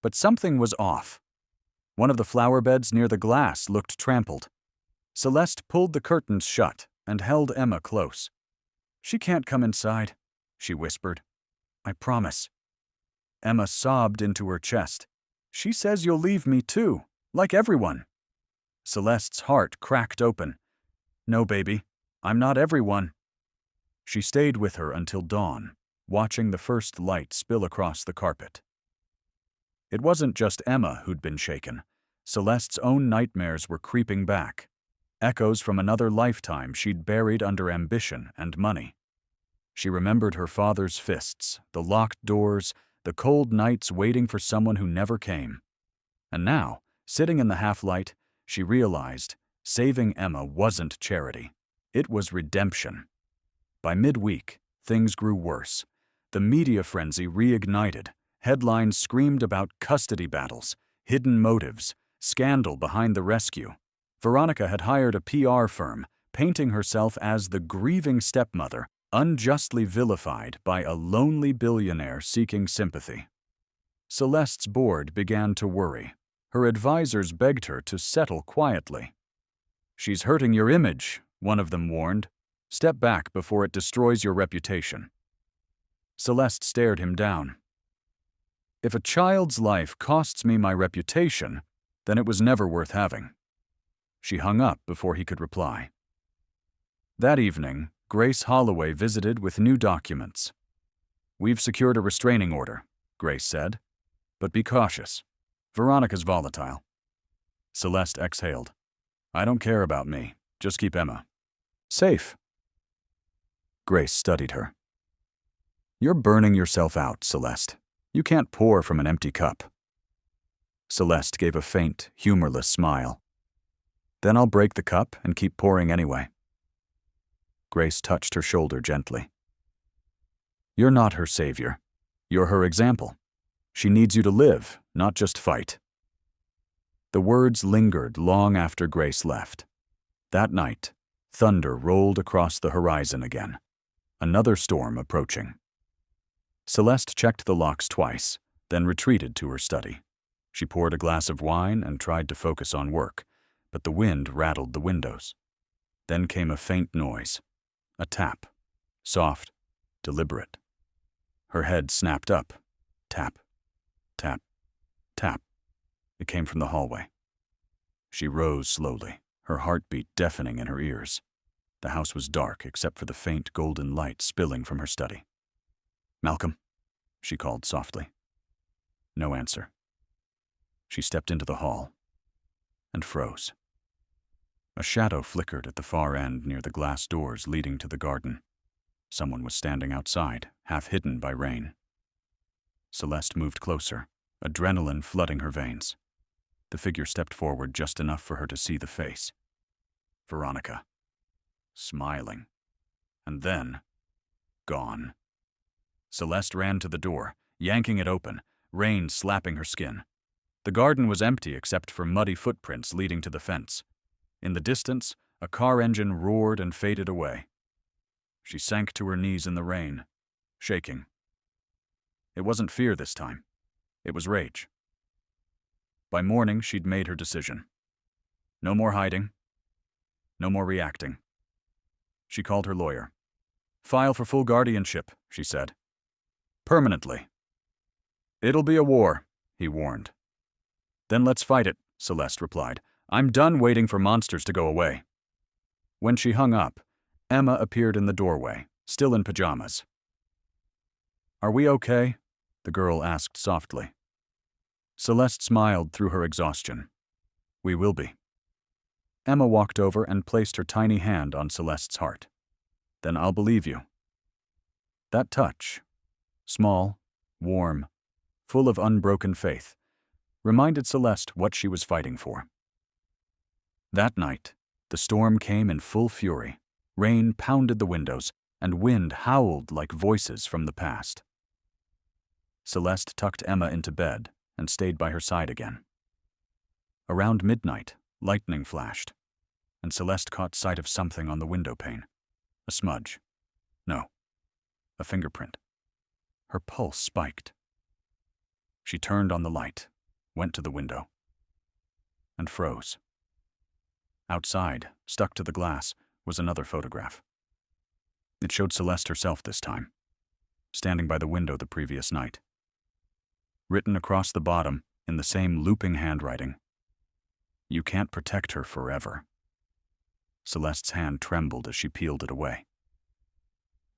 Speaker 1: But something was off. One of the flower beds near the glass looked trampled. Celeste pulled the curtains shut and held Emma close. "She can't come inside," she whispered. "I promise." Emma sobbed into her chest. "She says you'll leave me too, like everyone." Celeste's heart cracked open. "No, baby, I'm not everyone." She stayed with her until dawn, watching the first light spill across the carpet. It wasn't just Emma who'd been shaken. Celeste's own nightmares were creeping back. Echoes from another lifetime she'd buried under ambition and money. She remembered her father's fists, the locked doors, the cold nights waiting for someone who never came. And now, sitting in the half-light, she realized saving Emma wasn't charity. It was redemption. By midweek, things grew worse. The media frenzy reignited. Headlines screamed about custody battles, hidden motives, scandal behind the rescue. Veronica had hired a PR firm, painting herself as the grieving stepmother, unjustly vilified by a lonely billionaire seeking sympathy. Celeste's board began to worry. Her advisors begged her to settle quietly. "She's hurting your image," one of them warned. "Step back before it destroys your reputation." Celeste stared him down. "If a child's life costs me my reputation, then it was never worth having." She hung up before he could reply. That evening, Grace Holloway visited with new documents. "We've secured a restraining order," Grace said. "But be cautious. Veronica's volatile." Celeste exhaled. "I don't care about me. Just keep Emma safe." Grace studied her. "You're burning yourself out, Celeste. You can't pour from an empty cup." Celeste gave a faint, humorless smile. "Then I'll break the cup and keep pouring anyway." Grace touched her shoulder gently. "You're not her savior. You're her example. She needs you to live, not just fight." The words lingered long after Grace left. That night, thunder rolled across the horizon again. Another storm approaching. Celeste checked the locks twice, then retreated to her study. She poured a glass of wine and tried to focus on work, but the wind rattled the windows. Then came a faint noise. A tap. Soft, deliberate. Her head snapped up. Tap, tap, tap. It came from the hallway. She rose slowly, her heartbeat deafening in her ears. The house was dark except for the faint golden light spilling from her study. "Malcolm," she called softly. No answer. She stepped into the hall and froze. A shadow flickered at the far end near the glass doors leading to the garden. Someone was standing outside, half hidden by rain. Celeste moved closer, adrenaline flooding her veins. The figure stepped forward just enough for her to see the face. Veronica. Smiling. And then, gone. Celeste ran to the door, yanking it open, rain slapping her skin. The garden was empty except for muddy footprints leading to the fence. In the distance, a car engine roared and faded away. She sank to her knees in the rain, shaking. It wasn't fear this time. It was rage. By morning, she'd made her decision. No more hiding. No more reacting. She called her lawyer. "File for full guardianship," she said. "Permanently." "It'll be a war," he warned. "Then let's fight it," Celeste replied. "I'm done waiting for monsters to go away. When she hung up, Emma appeared in the doorway, still in pajamas. "Are we okay?" the girl asked softly. Celeste smiled through her exhaustion. "We will be." Emma walked over and placed her tiny hand on Celeste's heart. "Then I'll believe you." That touch, small, warm, full of unbroken faith, reminded Celeste what she was fighting for. That night, the storm came in full fury. Rain pounded the windows, and wind howled like voices from the past. Celeste tucked Emma into bed and stayed by her side again. Around midnight, lightning flashed, and Celeste caught sight of something on the window pane. A smudge. No, a fingerprint. Her pulse spiked. She turned on the light, went to the window, and froze. Outside, stuck to the glass, was another photograph. It showed Celeste herself this time, standing by the window the previous night. Written across the bottom, in the same looping handwriting, "You can't protect her forever." Celeste's hand trembled as she peeled it away.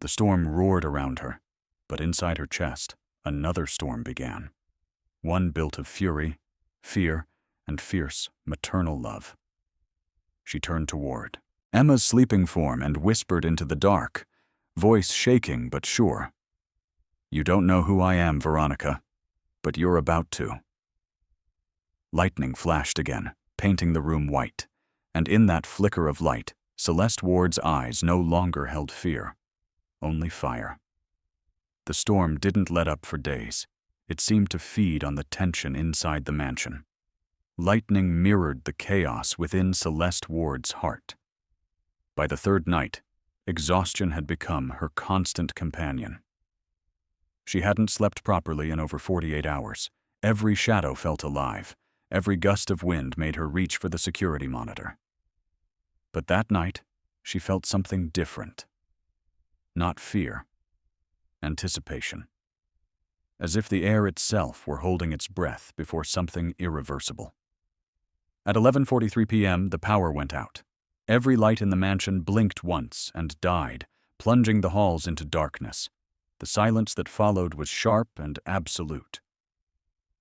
Speaker 1: The storm roared around her, but inside her chest, another storm began. One built of fury, fear, and fierce maternal love. She turned toward Emma's sleeping form and whispered into the dark, voice shaking but sure. "You don't know who I am, Veronica, but you're about to." Lightning flashed again, painting the room white, and in that flicker of light, Celeste Ward's eyes no longer held fear, only fire. The storm didn't let up for days. It seemed to feed on the tension inside the mansion. Lightning mirrored the chaos within Celeste Ward's heart. By the third night, exhaustion had become her constant companion. She hadn't slept properly in over 48 hours. Every shadow felt alive. Every gust of wind made her reach for the security monitor. But that night, she felt something different. Not fear. Anticipation. As if the air itself were holding its breath before something irreversible. At 11:43 p.m., the power went out. Every light in the mansion blinked once and died, plunging the halls into darkness. The silence that followed was sharp and absolute.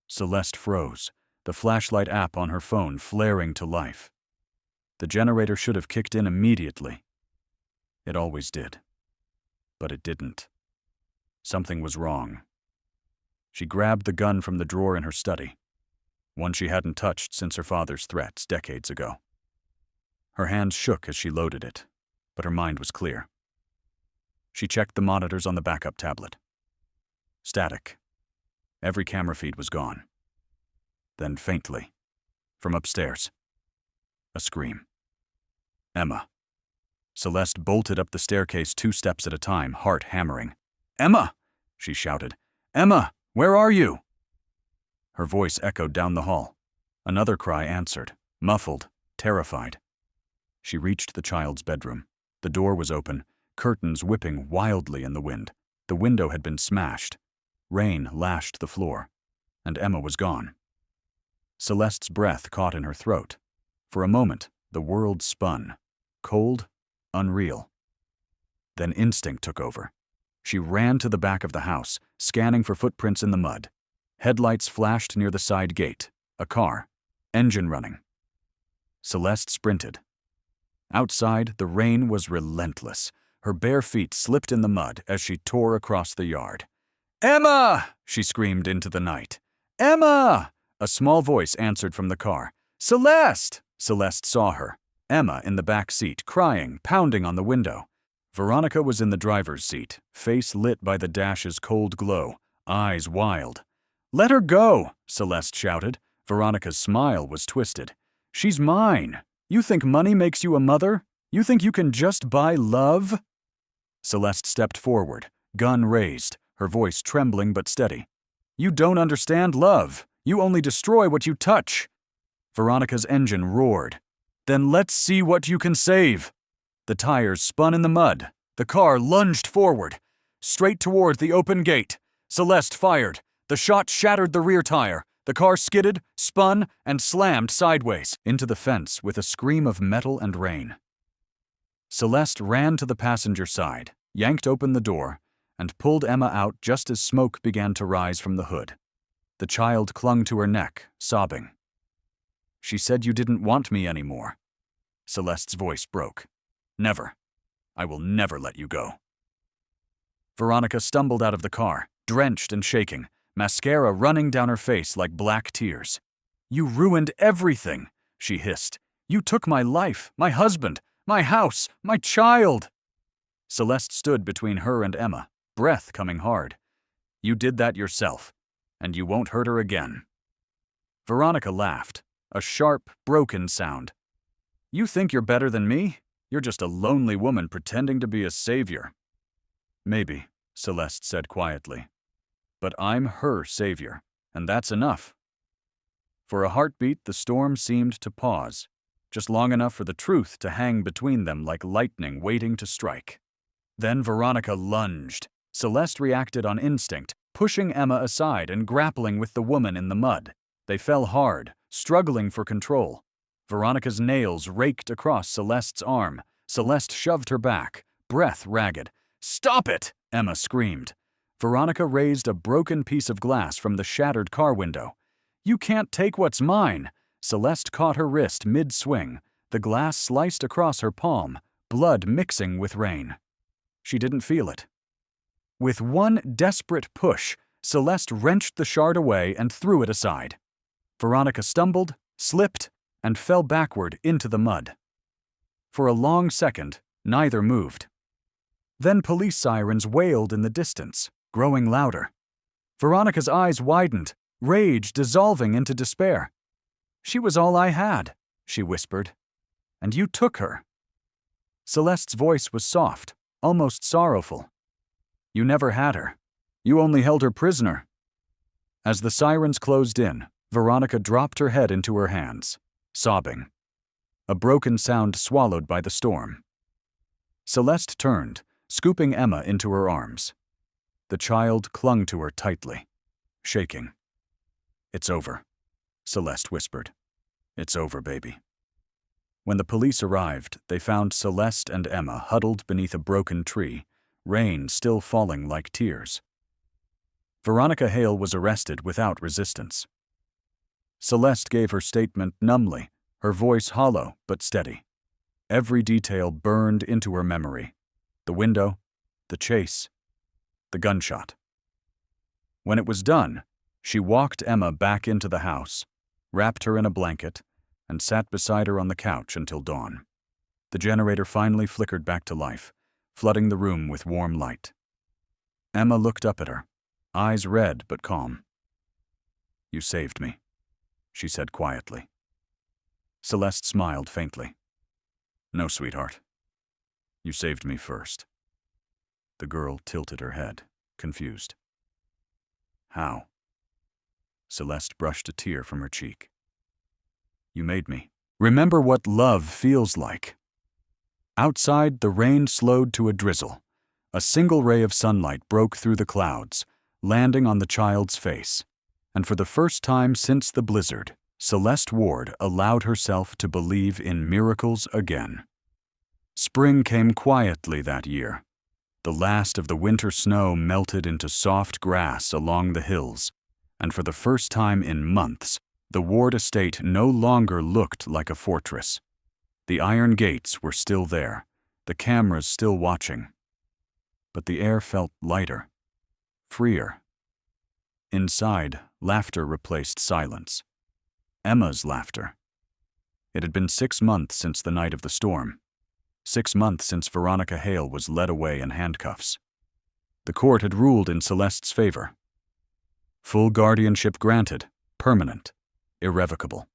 Speaker 1: Celeste froze, the flashlight app on her phone flaring to life. The generator should have kicked in immediately. It always did. But it didn't. Something was wrong. She grabbed the gun from the drawer in her study, one she hadn't touched since her father's threats decades ago. Her hands shook as she loaded it, but her mind was clear. She checked the monitors on the backup tablet. Static. Every camera feed was gone. Then faintly, from upstairs, a scream. Emma. Celeste bolted up the staircase 2 steps at a time, heart hammering. "Emma!" she shouted. "Emma, where are you?" Her voice echoed down the hall. Another cry answered, muffled, terrified. She reached the child's bedroom. The door was open, curtains whipping wildly in the wind. The window had been smashed. Rain lashed the floor, and Emma was gone. Celeste's breath caught in her throat. For a moment, the world spun, cold, unreal. Then instinct took over. She ran to the back of the house, scanning for footprints in the mud. Headlights flashed near the side gate. A car. Engine running. Celeste sprinted. Outside, the rain was relentless. Her bare feet slipped in the mud as she tore across the yard. "Emma!" she screamed into the night. "Emma!" A small voice answered from the car. "Celeste!" Celeste saw her. Emma in the back seat, crying, pounding on the window. Veronica was in the driver's seat, face lit by the dash's cold glow, eyes wild. "Let her go!" Celeste shouted. Veronica's smile was twisted. "She's mine. You think money makes you a mother? You think you can just buy love?" Celeste stepped forward, gun raised, her voice trembling but steady. "You don't understand love. You only destroy what you touch." Veronica's engine roared. "Then let's see what you can save." The tires spun in the mud. The car lunged forward, straight toward the open gate. Celeste fired. The shot shattered the rear tire. The car skidded, spun, and slammed sideways into the fence with a scream of metal and rain. Celeste ran to the passenger side, yanked open the door, and pulled Emma out just as smoke began to rise from the hood. The child clung to her neck, sobbing. "She said you didn't want me anymore." Celeste's voice broke. "Never. I will never let you go." Veronica stumbled out of the car, drenched and shaking, mascara running down her face like black tears. "You ruined everything," she hissed. "You took my life, my husband, my house, my child." Celeste stood between her and Emma, breath coming hard. "You did that yourself, and you won't hurt her again." Veronica laughed, a sharp, broken sound. "You think you're better than me? You're just a lonely woman pretending to be a savior." "Maybe," Celeste said quietly. "But I'm her savior, and that's enough." For a heartbeat, the storm seemed to pause, just long enough for the truth to hang between them like lightning waiting to strike. Then Veronica lunged. Celeste reacted on instinct, pushing Emma aside and grappling with the woman in the mud. They fell hard, struggling for control. Veronica's nails raked across Celeste's arm. Celeste shoved her back, breath ragged. "Stop it!" Emma screamed. Veronica raised a broken piece of glass from the shattered car window. "You can't take what's mine!" Celeste caught her wrist mid-swing. The glass sliced across her palm, blood mixing with rain. She didn't feel it. With one desperate push, Celeste wrenched the shard away and threw it aside. Veronica stumbled, slipped, and fell backward into the mud. For a long second, neither moved. Then police sirens wailed in the distance, growing louder. Veronica's eyes widened, rage dissolving into despair. "She was all I had," she whispered. "And you took her." Celeste's voice was soft, almost sorrowful. "You never had her. You only held her prisoner." As the sirens closed in, Veronica dropped her head into her hands, sobbing. A broken sound swallowed by the storm. Celeste turned, scooping Emma into her arms. The child clung to her tightly, shaking. "It's over," Celeste whispered. "It's over, baby." When the police arrived, they found Celeste and Emma huddled beneath a broken tree, rain still falling like tears. Veronica Hale was arrested without resistance. Celeste gave her statement numbly, her voice hollow but steady. Every detail burned into her memory. The window, the chase, the gunshot. When it was done, she walked Emma back into the house, wrapped her in a blanket, and sat beside her on the couch until dawn. The generator finally flickered back to life, flooding the room with warm light. Emma looked up at her, eyes red but calm. "You saved me," she said quietly. Celeste smiled faintly. "No, sweetheart. You saved me first." The girl tilted her head, confused. "How?" Celeste brushed a tear from her cheek. "You made me remember what love feels like." Outside, the rain slowed to a drizzle. A single ray of sunlight broke through the clouds, landing on the child's face. And for the first time since the blizzard, Celeste Ward allowed herself to believe in miracles again. Spring came quietly that year. The last of the winter snow melted into soft grass along the hills, and for the first time in months, the Ward estate no longer looked like a fortress. The iron gates were still there, the cameras still watching. But the air felt lighter, freer. Inside, laughter replaced silence. Emma's laughter. It had been 6 months since the night of the storm. 6 months since Veronica Hale was led away in handcuffs. The court had ruled in Celeste's favor. Full guardianship granted, permanent, irrevocable.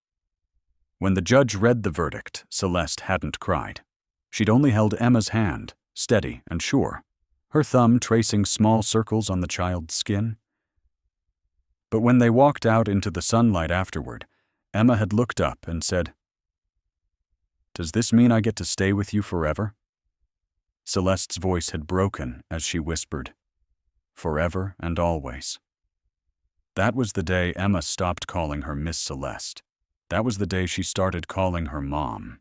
Speaker 1: When the judge read the verdict, Celeste hadn't cried. She'd only held Emma's hand, steady and sure, her thumb tracing small circles on the child's skin. But when they walked out into the sunlight afterward, Emma had looked up and said, "Does this mean I get to stay with you forever?" Celeste's voice had broken as she whispered, "Forever and always." That was the day Emma stopped calling her Miss Celeste. That was the day she started calling her Mom.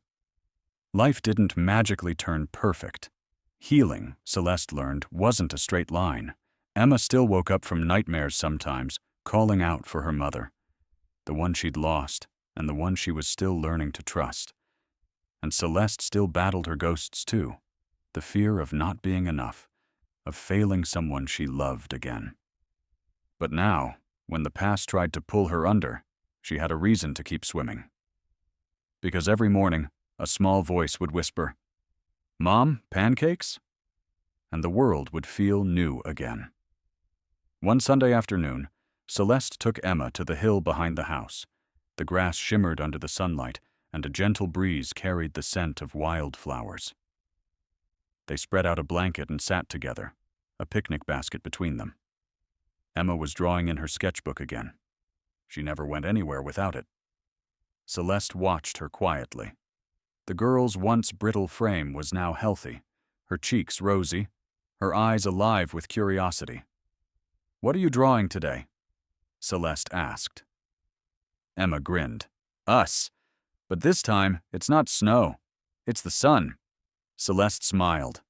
Speaker 1: Life didn't magically turn perfect. Healing, Celeste learned, wasn't a straight line. Emma still woke up from nightmares sometimes, calling out for her mother, the one she'd lost and the one she was still learning to trust. And Celeste still battled her ghosts too, the fear of not being enough, of failing someone she loved again. But now, when the past tried to pull her under, she had a reason to keep swimming. Because every morning, a small voice would whisper, "Mom, pancakes?" And the world would feel new again. One Sunday afternoon, Celeste took Emma to the hill behind the house. The grass shimmered under the sunlight, and a gentle breeze carried the scent of wildflowers. They spread out a blanket and sat together, a picnic basket between them. Emma was drawing in her sketchbook again. She never went anywhere without it. Celeste watched her quietly. The girl's once brittle frame was now healthy, her cheeks rosy, her eyes alive with curiosity. "What are you drawing today?" Celeste asked. Emma grinned. "Us. But this time, it's not snow. It's the sun." Celeste smiled.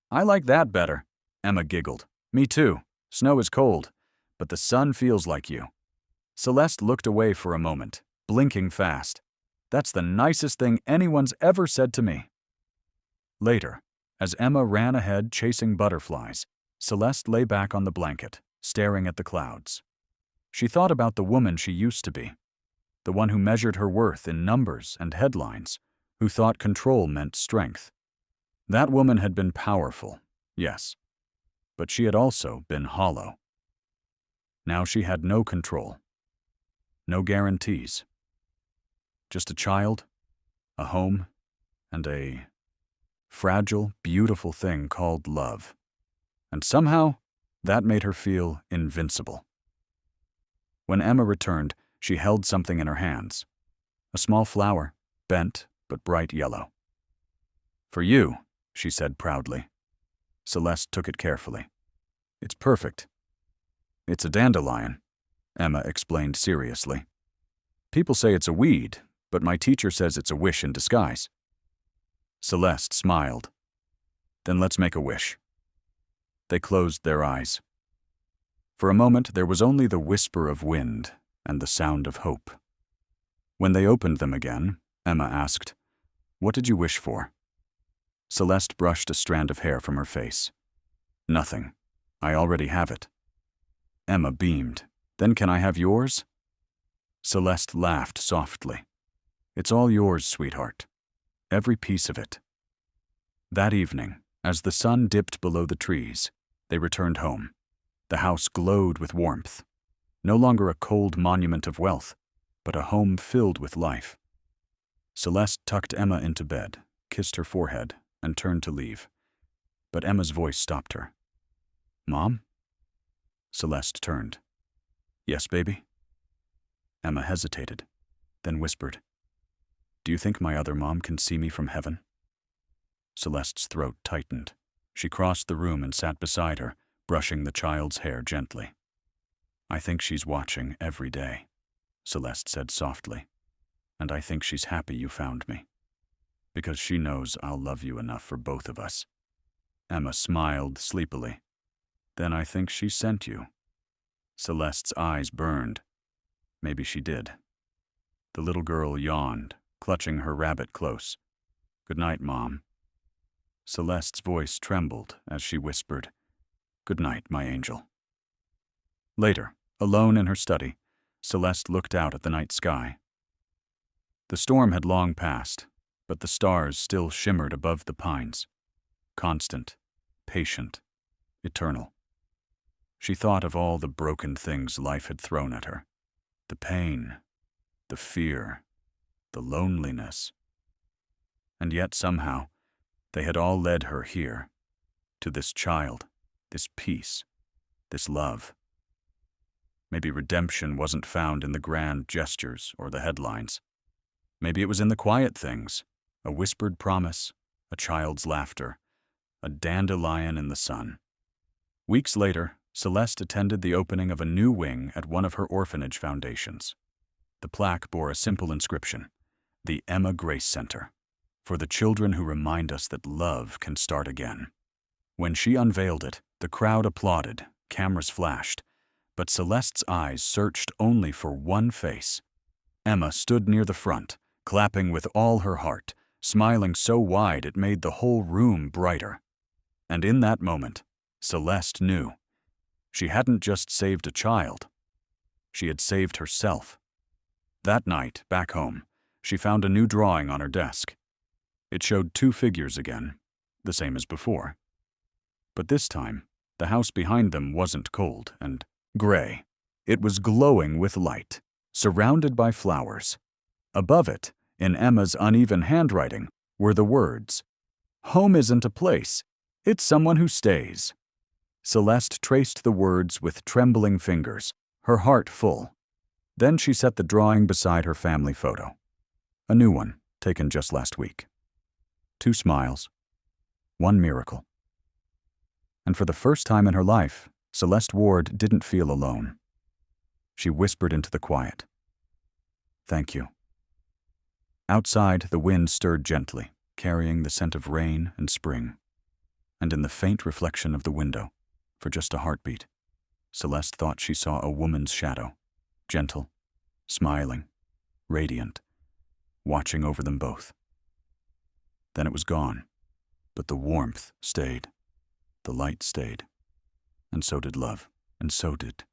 Speaker 1: "I like that better." Emma giggled. "Me too. Snow is cold, but the sun feels like you." Celeste looked away for a moment, blinking fast. "That's the nicest thing anyone's ever said to me." Later, as Emma ran ahead chasing butterflies, Celeste lay back on the blanket, staring at the clouds. She thought about the woman she used to be, the one who measured her worth in numbers and headlines, who thought control meant strength. That woman had been powerful, yes, but she had also been hollow. Now she had no control, no guarantees. Just a child, a home, and a fragile, beautiful thing called love. And somehow, that made her feel invincible. When Emma returned, she held something in her hands. A small flower, bent but bright yellow. "For you," she said proudly. Celeste took it carefully. "It's perfect." "It's a dandelion," Emma explained seriously. "People say it's a weed, but my teacher says it's a wish in disguise." Celeste smiled. "Then let's make a wish." They closed their eyes. For a moment, there was only the whisper of wind and the sound of hope. When they opened them again, Emma asked, "What did you wish for?" Celeste brushed a strand of hair from her face. "Nothing. I already have it." Emma beamed. "Then can I have yours?" Celeste laughed softly. "It's all yours, sweetheart. Every piece of it." That evening, as the sun dipped below the trees, they returned home. The house glowed with warmth. No longer a cold monument of wealth, but a home filled with life. Celeste tucked Emma into bed, kissed her forehead, and turned to leave. But Emma's voice stopped her. "Mom?" Celeste turned. "Yes, baby?" Emma hesitated, then whispered, "Do you think my other mom can see me from heaven?" Celeste's throat tightened. She crossed the room and sat beside her, brushing the child's hair gently. "I think she's watching every day," Celeste said softly. "And I think she's happy you found me, because she knows I'll love you enough for both of us." Emma smiled sleepily. "Then I think she sent you." Celeste's eyes burned. Maybe she did. The little girl yawned, clutching her rabbit close. "Good night, Mom." Celeste's voice trembled as she whispered, "Good night, my angel." Later, alone in her study, Celeste looked out at the night sky. The storm had long passed, but the stars still shimmered above the pines. Constant, patient, eternal. She thought of all the broken things life had thrown at her. The pain, the fear, the loneliness. And yet somehow, they had all led her here, to this child, this peace, this love. Maybe redemption wasn't found in the grand gestures or the headlines. Maybe it was in the quiet things, a whispered promise, a child's laughter, a dandelion in the sun. Weeks later, Celeste attended the opening of a new wing at one of her orphanage foundations. The plaque bore a simple inscription, "The Emma Grace Center." for the children who remind us that love can start again. When she unveiled it, the crowd applauded, cameras flashed, but Celeste's eyes searched only for one face. Emma stood near the front, clapping with all her heart, smiling so wide it made the whole room brighter. And in that moment, Celeste knew. She hadn't just saved a child. She had saved herself. That night, back home, she found a new drawing on her desk. It showed two figures again, the same as before. But this time, the house behind them wasn't cold and gray. It was glowing with light, surrounded by flowers. Above it, in Emma's uneven handwriting, were the words, "Home isn't a place, it's someone who stays." Celeste traced the words with trembling fingers, her heart full. Then she set the drawing beside her family photo. A new one, taken just last week. 2 smiles, 1 miracle. And for the first time in her life, Celeste Ward didn't feel alone. She whispered into the quiet, "Thank you." Outside, the wind stirred gently, carrying the scent of rain and spring. And in the faint reflection of the window, for just a heartbeat, Celeste thought she saw a woman's shadow, gentle, smiling, radiant, watching over them both. Then it was gone, but the warmth stayed, the light stayed, and so did love, and so did